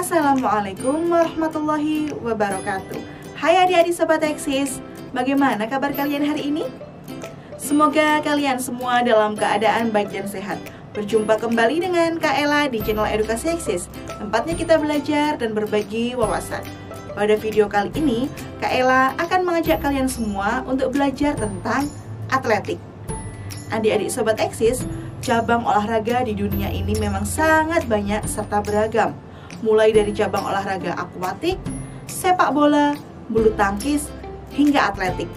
Assalamualaikum warahmatullahi wabarakatuh. Hai adik-adik Sobat Eksis, bagaimana kabar kalian hari ini? Semoga kalian semua dalam keadaan baik dan sehat. Berjumpa kembali dengan Kak Ella di channel Edukasi Eksis, tempatnya kita belajar dan berbagi wawasan. Pada video kali ini, Kak Ella akan mengajak kalian semua untuk belajar tentang atletik. Adik-adik Sobat Eksis, cabang olahraga di dunia ini memang sangat banyak serta beragam. Mulai dari cabang olahraga akuatik, sepak bola, bulu tangkis, hingga atletik.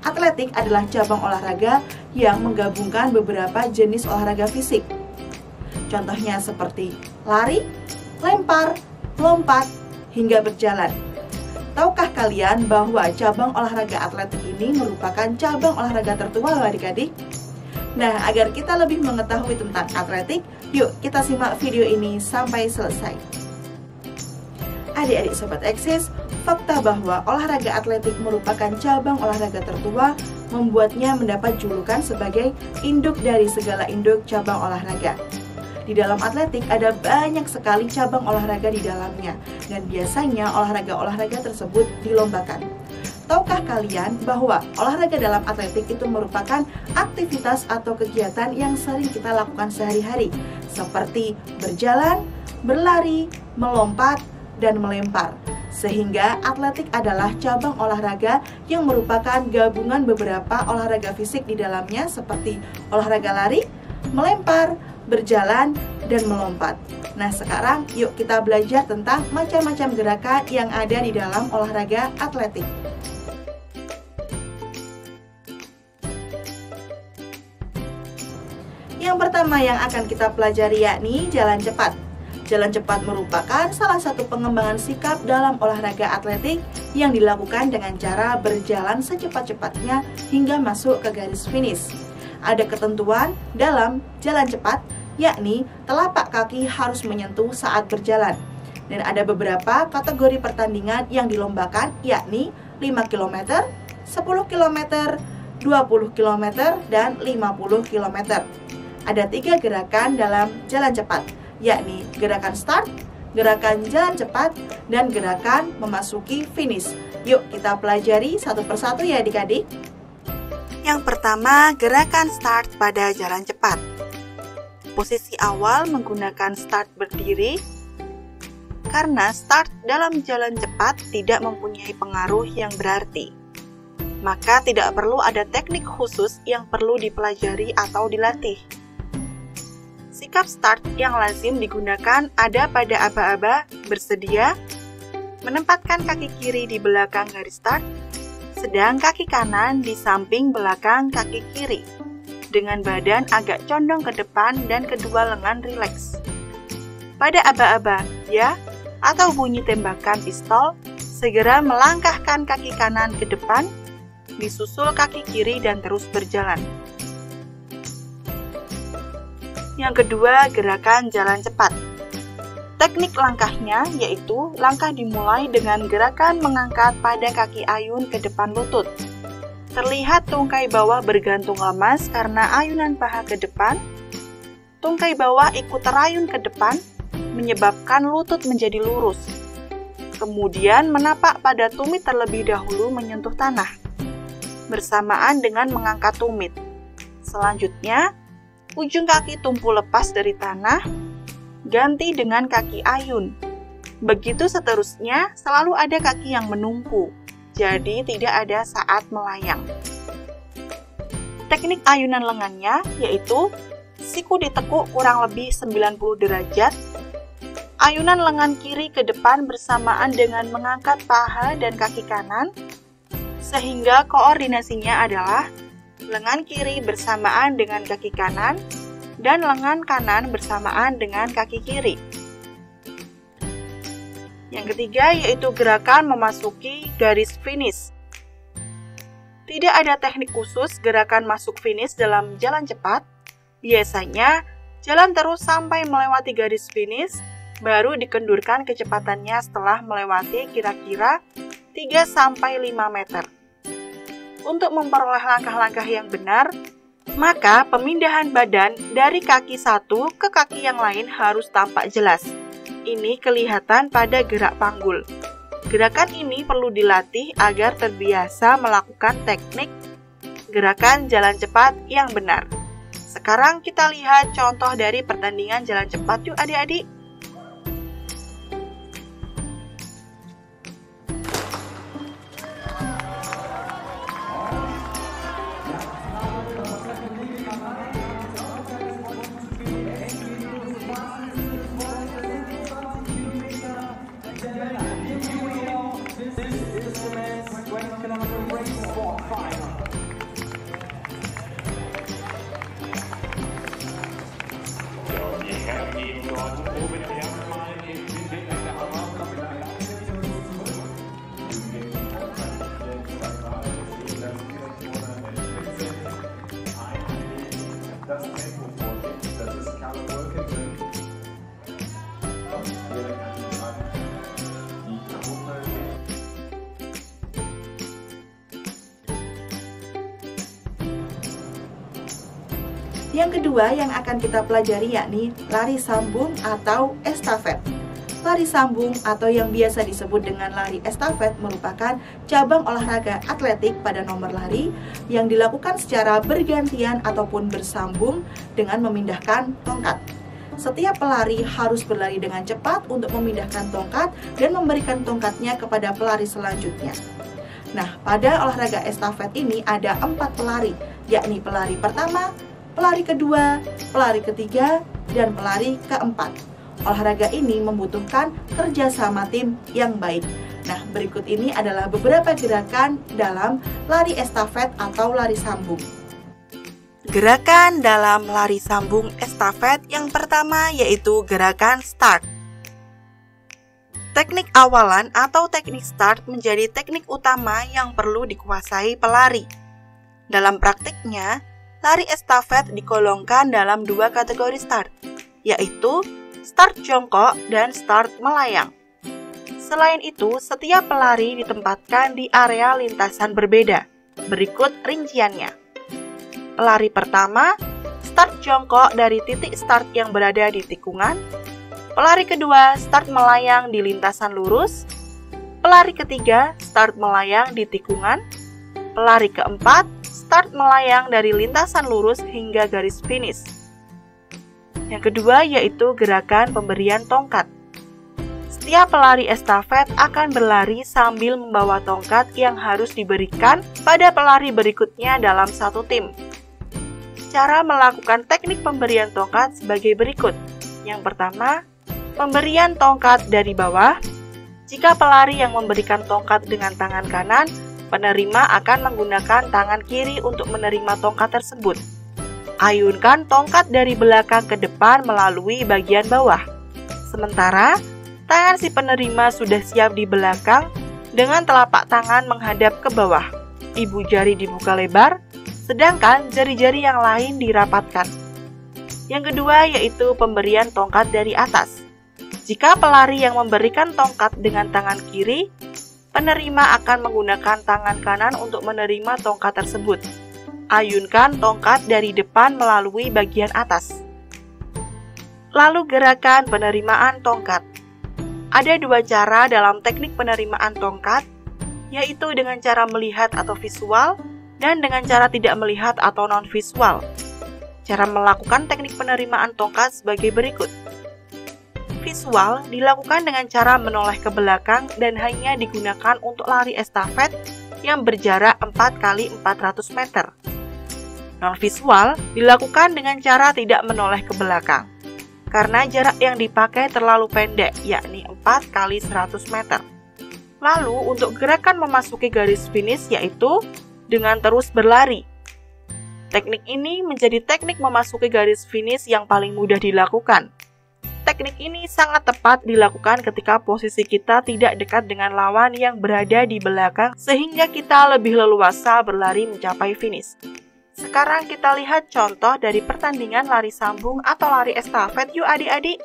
Atletik adalah cabang olahraga yang menggabungkan beberapa jenis olahraga fisik. Contohnya seperti lari, lempar, lompat, hingga berjalan. Tahukah kalian bahwa cabang olahraga atletik ini merupakan cabang olahraga tertua loh adik-adik? Nah, agar kita lebih mengetahui tentang atletik, yuk kita simak video ini sampai selesai. Adik-adik Sobat Eksis, fakta bahwa olahraga atletik merupakan cabang olahraga tertua membuatnya mendapat julukan sebagai induk dari segala induk cabang olahraga. Di dalam atletik ada banyak sekali cabang olahraga di dalamnya, dan biasanya olahraga-olahraga tersebut dilombakan. Tahukah kalian bahwa olahraga dalam atletik itu merupakan aktivitas atau kegiatan yang sering kita lakukan sehari-hari, seperti berjalan, berlari, melompat, dan melempar. Sehingga atletik adalah cabang olahraga yang merupakan gabungan beberapa olahraga fisik di dalamnya, seperti olahraga lari, melempar, berjalan, dan melompat. Nah, sekarang yuk kita belajar tentang macam-macam gerakan yang ada di dalam olahraga atletik. Yang pertama yang akan kita pelajari yakni jalan cepat. Jalan cepat merupakan salah satu pengembangan sikap dalam olahraga atletik yang dilakukan dengan cara berjalan secepat-cepatnya hingga masuk ke garis finish. Ada ketentuan dalam jalan cepat, yakni telapak kaki harus menyentuh saat berjalan. Dan ada beberapa kategori pertandingan yang dilombakan, yakni 5 km, 10 km, 20 km, dan 50 km. Ada 3 gerakan dalam jalan cepat, yakni gerakan start, gerakan jalan cepat, dan gerakan memasuki finish. Yuk kita pelajari satu persatu ya adik-adik. Yang pertama, gerakan start pada jalan cepat. Posisi awal menggunakan start berdiri, karena start dalam jalan cepat tidak mempunyai pengaruh yang berarti. Maka tidak perlu ada teknik khusus yang perlu dipelajari atau dilatih. Sikap start yang lazim digunakan ada pada aba-aba bersedia, menempatkan kaki kiri di belakang garis start, sedang kaki kanan di samping belakang kaki kiri, dengan badan agak condong ke depan dan kedua lengan rileks. Pada aba-aba ya atau bunyi tembakan pistol, segera melangkahkan kaki kanan ke depan, disusul kaki kiri dan terus berjalan. Yang kedua, gerakan jalan cepat. Teknik langkahnya yaitu langkah dimulai dengan gerakan mengangkat pada kaki ayun ke depan lutut. Terlihat tungkai bawah bergantung lemas karena ayunan paha ke depan. Tungkai bawah ikut terayun ke depan, menyebabkan lutut menjadi lurus. Kemudian menapak pada tumit terlebih dahulu menyentuh tanah, bersamaan dengan mengangkat tumit. Selanjutnya, ujung kaki tumpu lepas dari tanah, ganti dengan kaki ayun. Begitu seterusnya, selalu ada kaki yang menumpu, jadi tidak ada saat melayang. Teknik ayunan lengannya yaitu siku ditekuk kurang lebih 90 derajat, ayunan lengan kiri ke depan bersamaan dengan mengangkat paha dan kaki kanan, sehingga koordinasinya adalah lengan kiri bersamaan dengan kaki kanan, dan lengan kanan bersamaan dengan kaki kiri. Yang ketiga yaitu gerakan memasuki garis finish. Tidak ada teknik khusus gerakan masuk finish dalam jalan cepat. Biasanya, jalan terus sampai melewati garis finish, baru dikendurkan kecepatannya setelah melewati kira-kira 3-5 meter. Untuk memperoleh langkah-langkah yang benar, maka pemindahan badan dari kaki satu ke kaki yang lain harus tampak jelas. Ini kelihatan pada gerak panggul. Gerakan ini perlu dilatih agar terbiasa melakukan teknik gerakan jalan cepat yang benar. Sekarang kita lihat contoh dari pertandingan jalan cepat yuk adik-adik. Yang kedua yang akan kita pelajari yakni lari sambung atau estafet. Lari sambung atau yang biasa disebut dengan lari estafet merupakan cabang olahraga atletik pada nomor lari yang dilakukan secara bergantian ataupun bersambung dengan memindahkan tongkat. Setiap pelari harus berlari dengan cepat untuk memindahkan tongkat dan memberikan tongkatnya kepada pelari selanjutnya. Nah, pada olahraga estafet ini ada 4 pelari, yakni pelari pertama, pelari kedua, pelari ketiga, dan pelari keempat. Olahraga ini membutuhkan kerjasama tim yang baik. Nah, berikut ini adalah beberapa gerakan dalam lari estafet atau lari sambung. Gerakan dalam lari sambung estafet yang pertama yaitu gerakan start. Teknik awalan atau teknik start menjadi teknik utama yang perlu dikuasai pelari. Dalam praktiknya, lari estafet digolongkan dalam 2 kategori start, yaitu start jongkok dan start melayang. Selain itu, setiap pelari ditempatkan di area lintasan berbeda. Berikut rinciannya. Pelari pertama, start jongkok dari titik start yang berada di tikungan. Pelari kedua, start melayang di lintasan lurus. Pelari ketiga, start melayang di tikungan. Pelari keempat, start melayang dari lintasan lurus hingga garis finish. Yang kedua yaitu gerakan pemberian tongkat. Setiap pelari estafet akan berlari sambil membawa tongkat yang harus diberikan pada pelari berikutnya dalam satu tim. Cara melakukan teknik pemberian tongkat sebagai berikut. Yang pertama, pemberian tongkat dari bawah. Jika pelari yang memberikan tongkat dengan tangan kanan, penerima akan menggunakan tangan kiri untuk menerima tongkat tersebut. Ayunkan tongkat dari belakang ke depan melalui bagian bawah. Sementara, tangan si penerima sudah siap di belakang dengan telapak tangan menghadap ke bawah. Ibu jari dibuka lebar, sedangkan jari-jari yang lain dirapatkan. Yang kedua yaitu pemberian tongkat dari atas. Jika pelari yang memberikan tongkat dengan tangan kiri, penerima akan menggunakan tangan kanan untuk menerima tongkat tersebut. Ayunkan tongkat dari depan melalui bagian atas. Lalu gerakan penerimaan tongkat. Ada 2 cara dalam teknik penerimaan tongkat, yaitu dengan cara melihat atau visual, dan dengan cara tidak melihat atau non-visual. Cara melakukan teknik penerimaan tongkat sebagai berikut. Visual dilakukan dengan cara menoleh ke belakang dan hanya digunakan untuk lari estafet yang berjarak 4 x 400 meter. Non-visual dilakukan dengan cara tidak menoleh ke belakang, karena jarak yang dipakai terlalu pendek, yakni 4 x 100 meter. Lalu untuk gerakan memasuki garis finish yaitu dengan terus berlari. Teknik ini menjadi teknik memasuki garis finish yang paling mudah dilakukan. Teknik ini sangat tepat dilakukan ketika posisi kita tidak dekat dengan lawan yang berada di belakang sehingga kita lebih leluasa berlari mencapai finish. Sekarang kita lihat contoh dari pertandingan lari sambung atau lari estafet yuk adik-adik.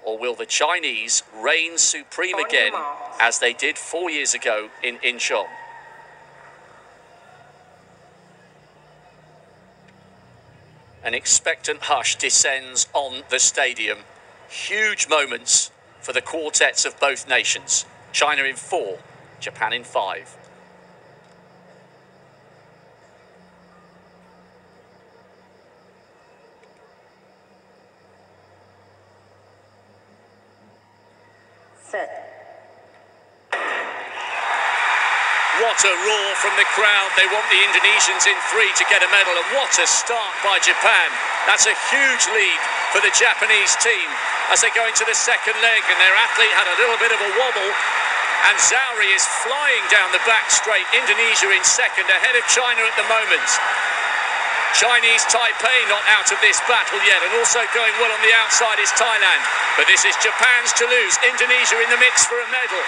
Or will the Chinese reign supreme again as they did 4 years ago in Incheon? An expectant hush descends on the stadium Huge moments for the quartets of both nations. China in 4, Japan in 5. What a roar from the crowd. They want the Indonesians in 3 to get a medal, and what a start by Japan. That's a huge lead for the Japanese team as they go into the second leg, and their athlete had a little bit of a wobble, and Zauri is flying down the back straight. Indonesia in second, ahead of China at the moment. Chinese Taipei not out of this battle yet, and also going well on the outside is Thailand. But this is Japan's to lose. Indonesia in the mix for a medal.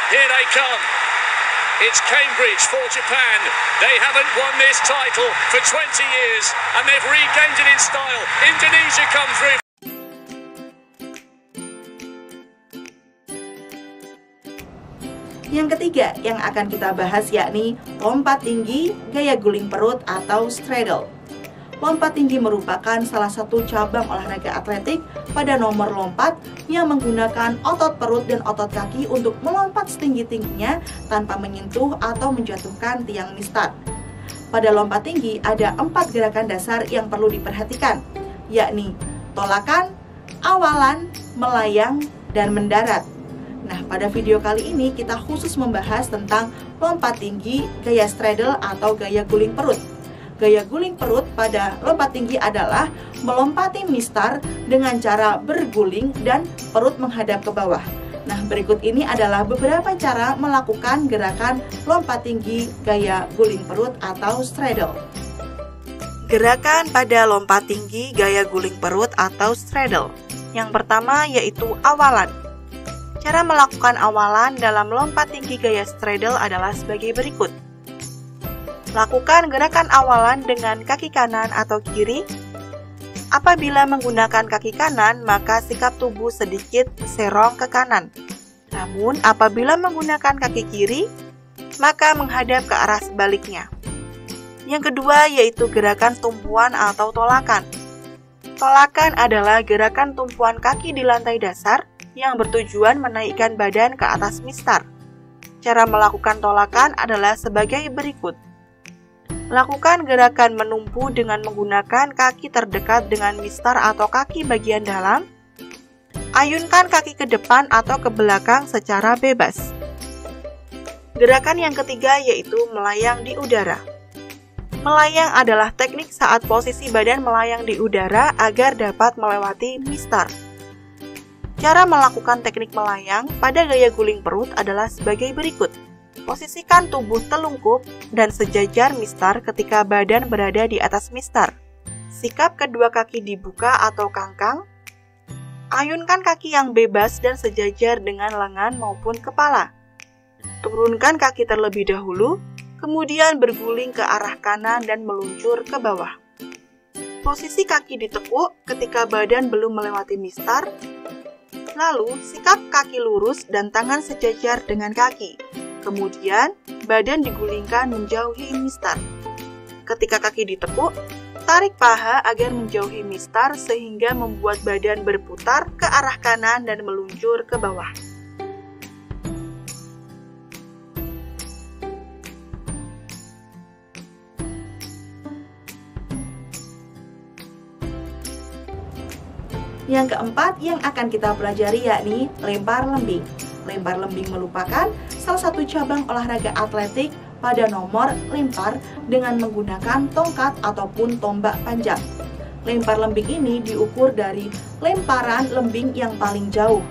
Here they come. It's Cambridge for Japan. They haven't won this title for 20 years, and they've regained it in style. Indonesia come through. Yang ketiga yang akan kita bahas yakni lompat tinggi gaya guling perut atau straddle. Lompat tinggi merupakan salah satu cabang olahraga atletik pada nomor lompat yang menggunakan otot perut dan otot kaki untuk melompat setinggi-tingginya tanpa menyentuh atau menjatuhkan tiang mistar. Pada lompat tinggi ada 4 gerakan dasar yang perlu diperhatikan, yakni tolakan, awalan, melayang, dan mendarat. Nah, pada video kali ini kita khusus membahas tentang lompat tinggi gaya straddle atau gaya guling perut. Gaya guling perut pada lompat tinggi adalah melompati mistar dengan cara berguling dan perut menghadap ke bawah. Nah, berikut ini adalah beberapa cara melakukan gerakan lompat tinggi gaya guling perut atau straddle. Gerakan pada lompat tinggi gaya guling perut atau straddle. Yang pertama yaitu awalan. Cara melakukan awalan dalam lompat tinggi gaya straddle adalah sebagai berikut. Lakukan gerakan awalan dengan kaki kanan atau kiri. Apabila menggunakan kaki kanan, maka sikap tubuh sedikit serong ke kanan. Namun, apabila menggunakan kaki kiri, maka menghadap ke arah sebaliknya. Yang kedua yaitu gerakan tumpuan atau tolakan. Tolakan adalah gerakan tumpuan kaki di lantai dasar yang bertujuan menaikkan badan ke atas mistar. Cara melakukan tolakan adalah sebagai berikut. Lakukan gerakan menumpu dengan menggunakan kaki terdekat dengan mistar atau kaki bagian dalam. Ayunkan kaki ke depan atau ke belakang secara bebas. Gerakan yang ketiga yaitu melayang di udara. Melayang adalah teknik saat posisi badan melayang di udara agar dapat melewati mistar. Cara melakukan teknik melayang pada gaya guling perut adalah sebagai berikut. Posisikan tubuh telungkup dan sejajar mistar ketika badan berada di atas mistar. Sikap kedua kaki dibuka atau kangkang. Ayunkan kaki yang bebas dan sejajar dengan lengan maupun kepala. Turunkan kaki terlebih dahulu, kemudian berguling ke arah kanan dan meluncur ke bawah. Posisi kaki ditekuk ketika badan belum melewati mistar. Lalu, sikap kaki lurus dan tangan sejajar dengan kaki. Kemudian, badan digulingkan menjauhi mistar. Ketika kaki ditekuk, tarik paha agar menjauhi mistar sehingga membuat badan berputar ke arah kanan dan meluncur ke bawah. Yang keempat yang akan kita pelajari yakni lempar lembing. Lempar lembing merupakan salah satu cabang olahraga atletik pada nomor lempar dengan menggunakan tongkat ataupun tombak panjang. Lempar lembing ini diukur dari lemparan lembing yang paling jauh.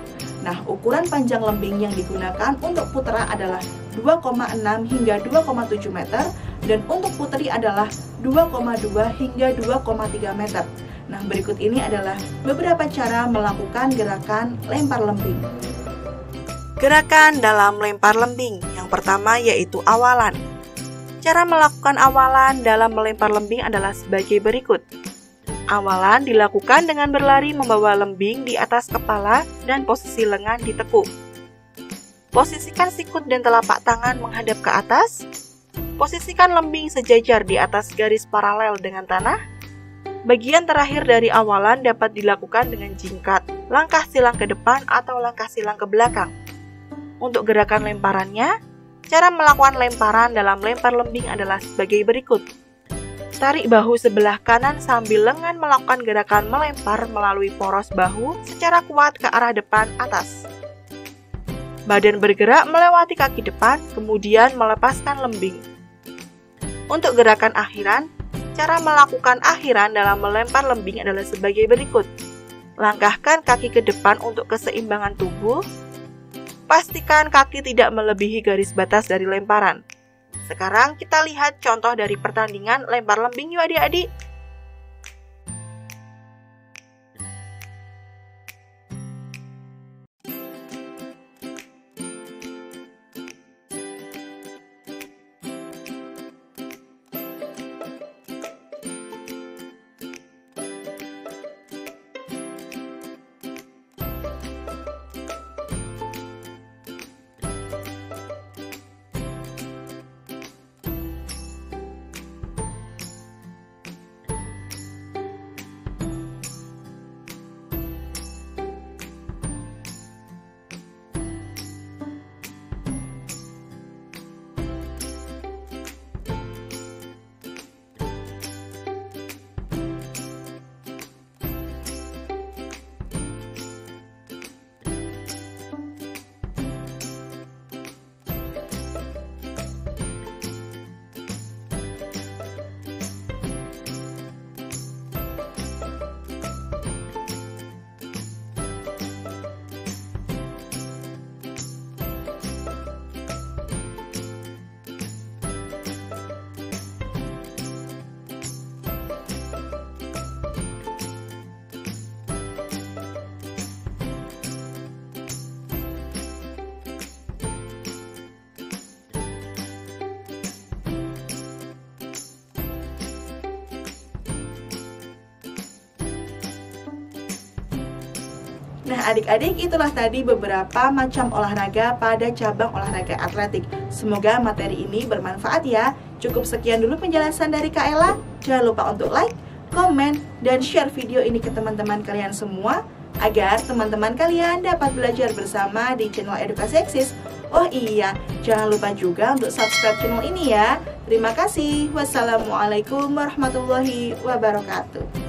Nah, ukuran panjang lembing yang digunakan untuk putra adalah 2,6 hingga 2,7 meter dan untuk putri adalah 2,2 hingga 2,3 meter. Nah, berikut ini adalah beberapa cara melakukan gerakan lempar lembing. Gerakan dalam lempar lembing. Yang pertama yaitu awalan. Cara melakukan awalan dalam melempar lembing adalah sebagai berikut. Awalan dilakukan dengan berlari membawa lembing di atas kepala dan posisi lengan ditekuk. Posisikan sikut dan telapak tangan menghadap ke atas. Posisikan lembing sejajar di atas garis paralel dengan tanah. Bagian terakhir dari awalan dapat dilakukan dengan jingkat, langkah silang ke depan atau langkah silang ke belakang. Untuk gerakan lemparannya, cara melakukan lemparan dalam lempar lembing adalah sebagai berikut. Tarik bahu sebelah kanan sambil lengan melakukan gerakan melempar melalui poros bahu secara kuat ke arah depan atas. Badan bergerak melewati kaki depan, kemudian melepaskan lembing. Untuk gerakan akhiran, cara melakukan akhiran dalam melempar lembing adalah sebagai berikut. Langkahkan kaki ke depan untuk keseimbangan tubuh. Pastikan kaki tidak melebihi garis batas dari lemparan. Sekarang kita lihat contoh dari pertandingan lempar lembing yuk adik-adik. Nah adik-adik, itulah tadi beberapa macam olahraga pada cabang olahraga atletik. Semoga materi ini bermanfaat ya. Cukup sekian dulu penjelasan dari Kak Ella. Jangan lupa untuk like, komen, dan share video ini ke teman-teman kalian semua agar teman-teman kalian dapat belajar bersama di channel Edukasi Eksis. Oh iya, jangan lupa juga untuk subscribe channel ini ya. Terima kasih. Wassalamualaikum warahmatullahi wabarakatuh.